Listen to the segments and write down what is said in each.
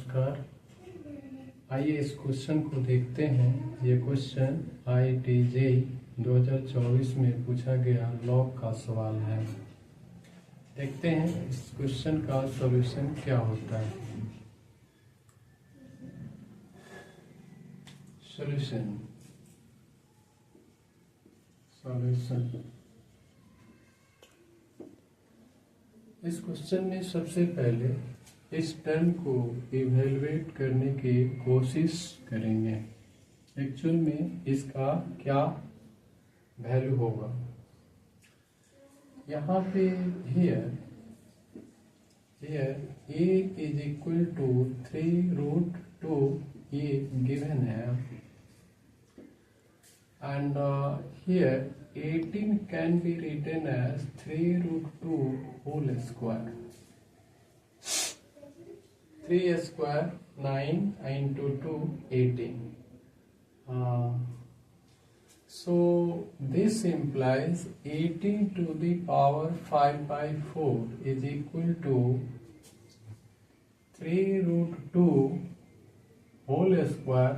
नमस्कार। आइए इस क्वेश्चन को देखते हैं। ये क्वेश्चन IIT JEE 2024 में पूछा गया लॉग का सवाल है। देखते हैं इस क्वेश्चन का सॉल्यूशन क्या होता है। सॉल्यूशन इस क्वेश्चन में सबसे पहले इस टर्म को इवेलुएट करने की कोशिश करेंगे। एक्चुअल में इसका क्या वैल्यू होगा। यहाँ पे here a is equal to 3√2 ये गिवन है and here 18 can be written as 3√2 whole square. 3 square 9 into 2 18. So this implies 18 to the power 5 by 4 is equal to 3√2 whole square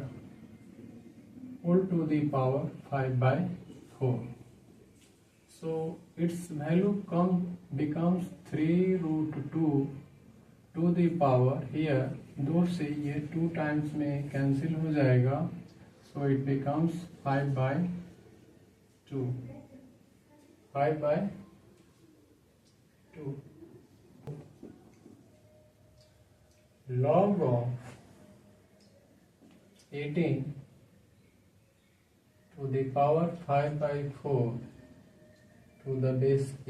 whole to the power 5 by 4. So its value becomes 3√2 to the power, here 2 से ये 2 times में cancel हो जाएगा, so it becomes 5 by 2. 5 by 2. Log of 18 to the power 5 by 4 to the base a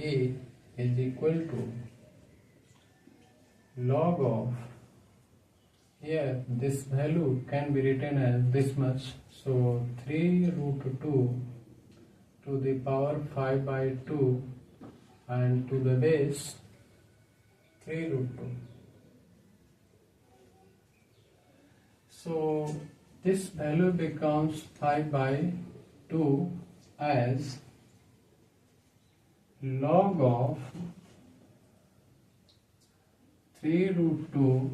is equal to log of, here this value can be written as this much, so 3√2 to the power 5 by 2 and to the base 3√2. So this value becomes 5 by 2 as log of 3√2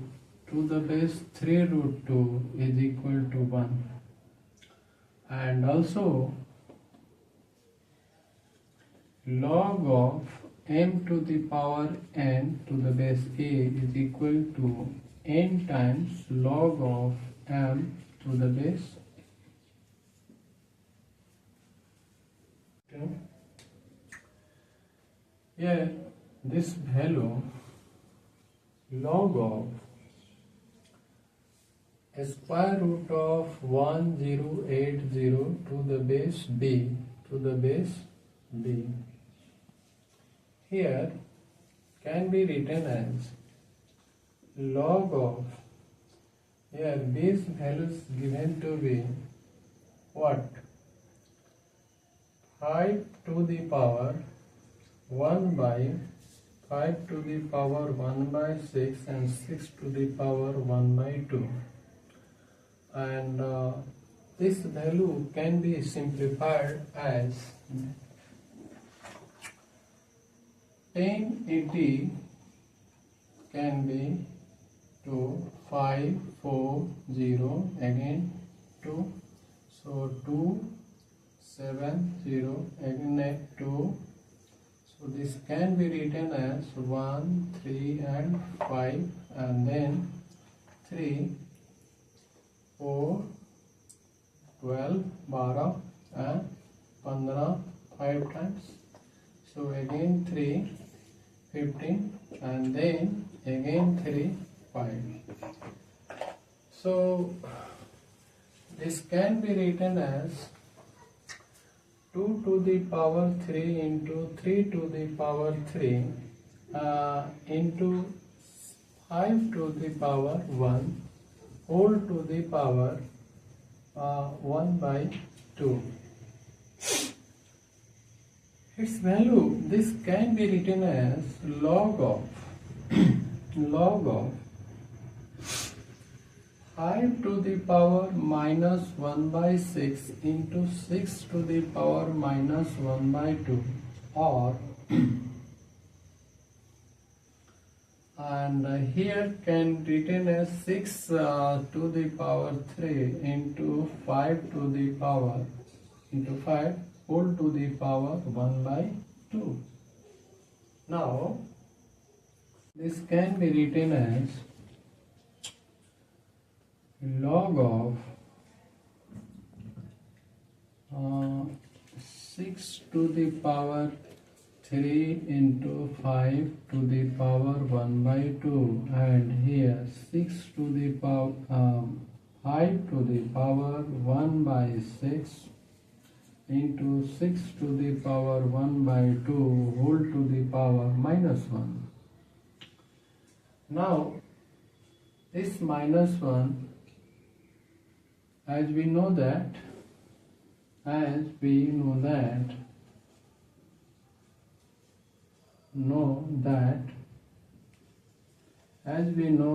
to the base 3√2 is equal to 1, and also log of m to the power n to the base a is equal to n times log of m to the base 2. Here this value log of square root of 1080 to the base b to the base b, here can be written as log of, here these values given to be what, 5 to the power 1 by 5 to the power 1 by 6 and 6 to the power 1 by 2, and this value can be simplified as 1080 can be to 540 again 2, so 270 again 2. So this can be written as 1, 3 and 5, and then 3, 4, 12, 12 and 15, 5 times. So again 3, 15, and then again 3, 5. So this can be written as 2 to the power 3 into 3 to the power 3 into 5 to the power 1 whole to the power 1 by 2. Its value, this can be written as log of 5 to the power minus 1 by 6 into 6 to the power minus 1 by 2, or and here can written as 6 to the power 3 into 5 to the power into 5 whole to the power 1 by 2. Now this can be written as log of 6 to the power 3 into 5 to the power 1 by 2, and here 6 to the power 5 to the power 1 by 6 into 6 to the power 1 by 2 whole to the power minus 1. Now this minus 1, as we know that as we know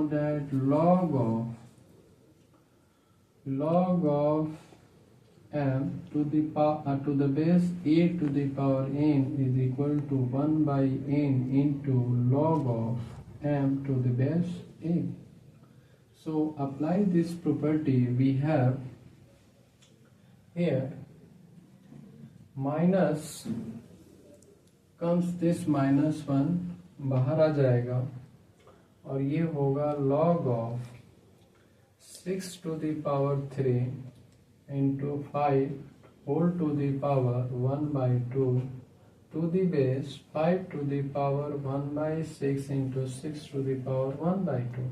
that log of m to the power to the base a to the power n is equal to 1 by n into log of m to the base a. So apply this property. We have here minus comes this minus 1 बाहर आ जाएगा और ये होगा log of 6 to the power 3 into 5 whole to the power 1 by 2 to the base 5 to the power 1 by 6 into 6 to the power 1 by 2.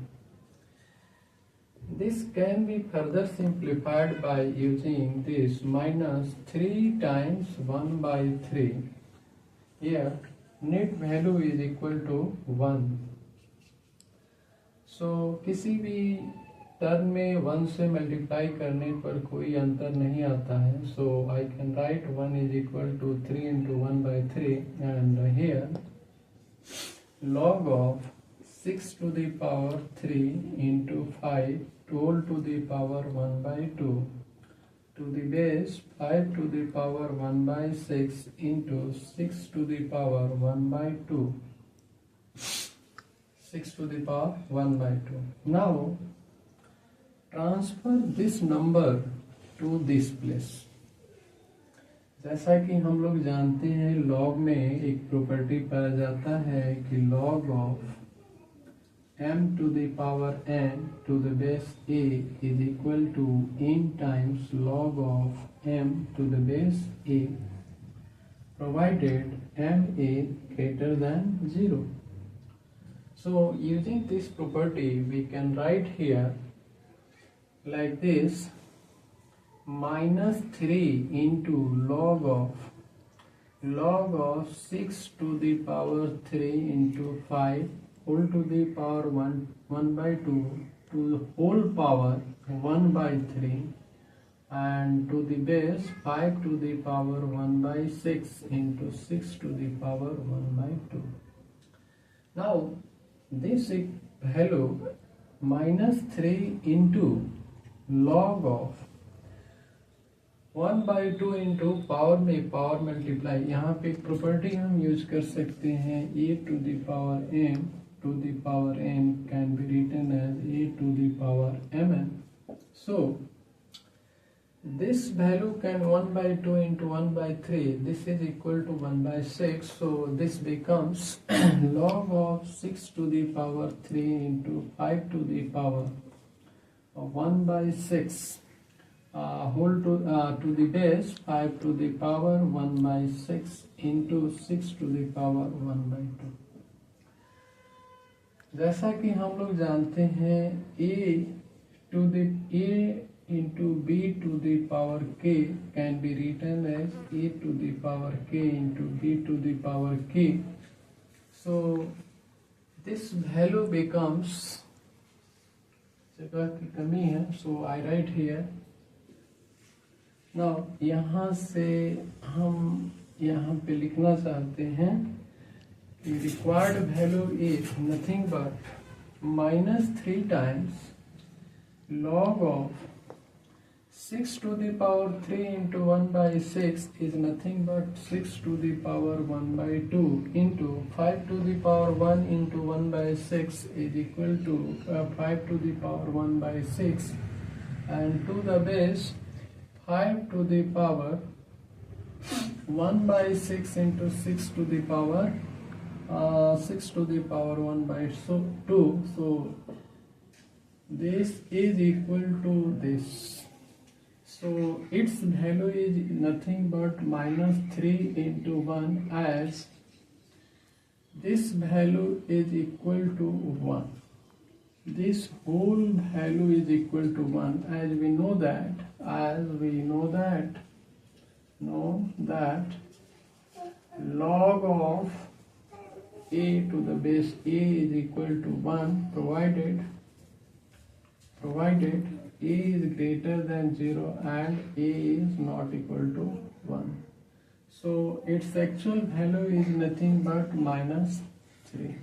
This can be further simplified by using this minus 3 times 1 by 3. Here net value is equal to 1. So किसी भी term में 1 से multiply करने पर कोई अंतर नहीं आता है. So I can write 1 is equal to 3 into 1 by 3, and here log of 6 to the power 3 into 5 whole to the power 1 by 2 to the base 5 to the power 1 by 6 into 6 to the power 1 by 2. 6 to the power 1 by 2. Now transfer this number to this place. जैसा कि हम लोग जानते हैं log में एक property पाया जाता है कि log of m to the power n to the base a is equal to n times log of m to the base a, provided m is greater than 0. So using this property we can write here like this: minus 3 into log of 6 to the power 3 into 5 whole to the power 1 by 2 to the whole power 1 by 3 and to the base 5 to the power 1 by 6 into 6 to the power 1 by 2. Now this value minus 3 into log of 1 by 2 into power में power multiply, यहाँ पे एक property हम use कर सकते हैं a to the power m to the power n can be written as a to the power mn. So this value can 1 by 2 into 1 by 3, this is equal to 1 by 6. So this becomes log of 6 to the power 3 into 5 to the power 1 by 6 whole to the base 5 to the power 1 by 6 into 6 to the power 1 by 2. जैसा कि हम लोग जानते हैं a into b to the power k can be written as a to the power k into b to the power k. So this value becomes, जगह की कमी है, so I write here. Now यहाँ से हम यहाँ पे लिखना चाहते हैं कि required value is nothing but minus 3 times log of 6 to the power 3 into 1 by 6 is nothing but 6 to the power 1 by 2 into 5 to the power 1 into 1 by 6 is equal to 5 to the power 1 by 6, and to the base 5 to the power 1 by 6 into 6 to the power 6 to the power 1 by 2. So this is equal to this. So its value is nothing but minus 3 into 1, as this value is equal to 1. This whole value is equal to 1, as we know that log of a to the base a is equal to 1, provided a is greater than 0 and a is not equal to 1. So its actual value is nothing but minus 3.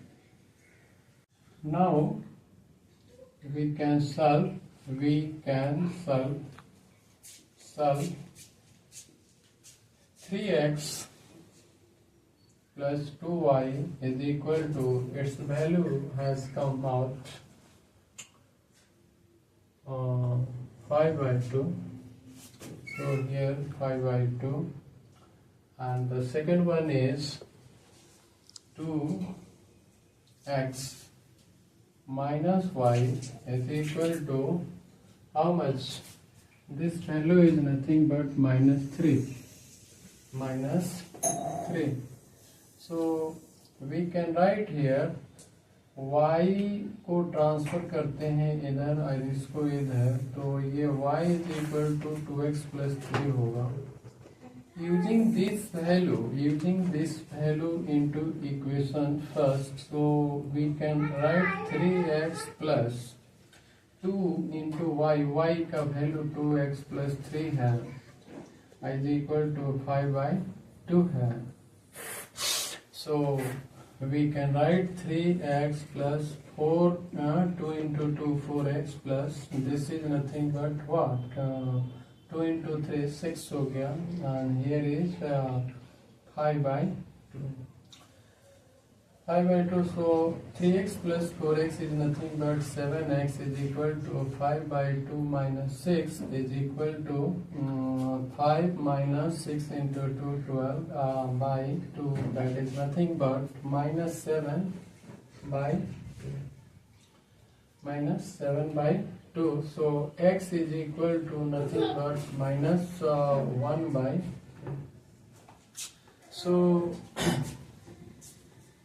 Now we can solve 3x plus 2y is equal to, its value has come out 5 by 2. So here 5 by 2, and the second one is 2x minus y is equal to how much? This value is nothing but minus 3. So we can write here y को transfer करते हैं इधर और इसको इधर, तो ये y is equal to 2x plus 3 होगा. Using this value into equation first, so we can write 3x plus 2 into y का value 2x plus 3 है, is equal to 5 by 2 है. So we can write 3x plus 2 into 2 4x plus, this is nothing but what, 2 into 3 6 हो गया, and here is 5 by 2. So 3x plus 4x is nothing but 7x is equal to 5 by 2 minus 6 is equal to 5 minus 6 into 2 12 by 2, that is nothing but minus 7 by 2. So x is equal to nothing but minus 1 by. So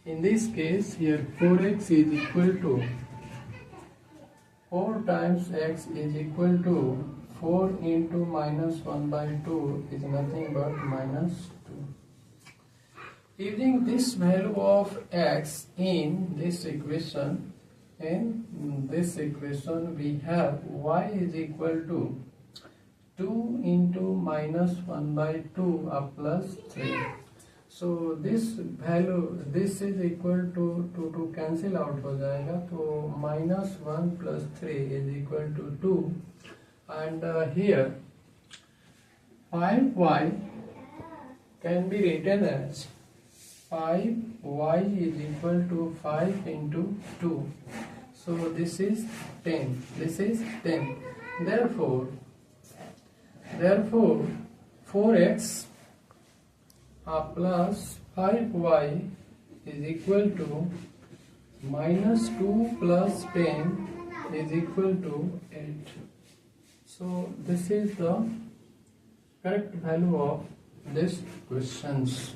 in this case here 4x is equal to 4 times x is equal to 4 into minus 1 by 2 is nothing but minus 2. Using this value of x in this equation, we have y is equal to 2 into minus 1 by 2 plus 3. So this value, this is equal to cancel out हो जाएगा, तो minus 1 plus 3 is equal to 2, and here 5y can be written as 5y is equal to 5 into 2. So this is 10. Therefore 4x plus 5y is equal to minus 2 plus 10 is equal to 8. So this is the correct value of this questions.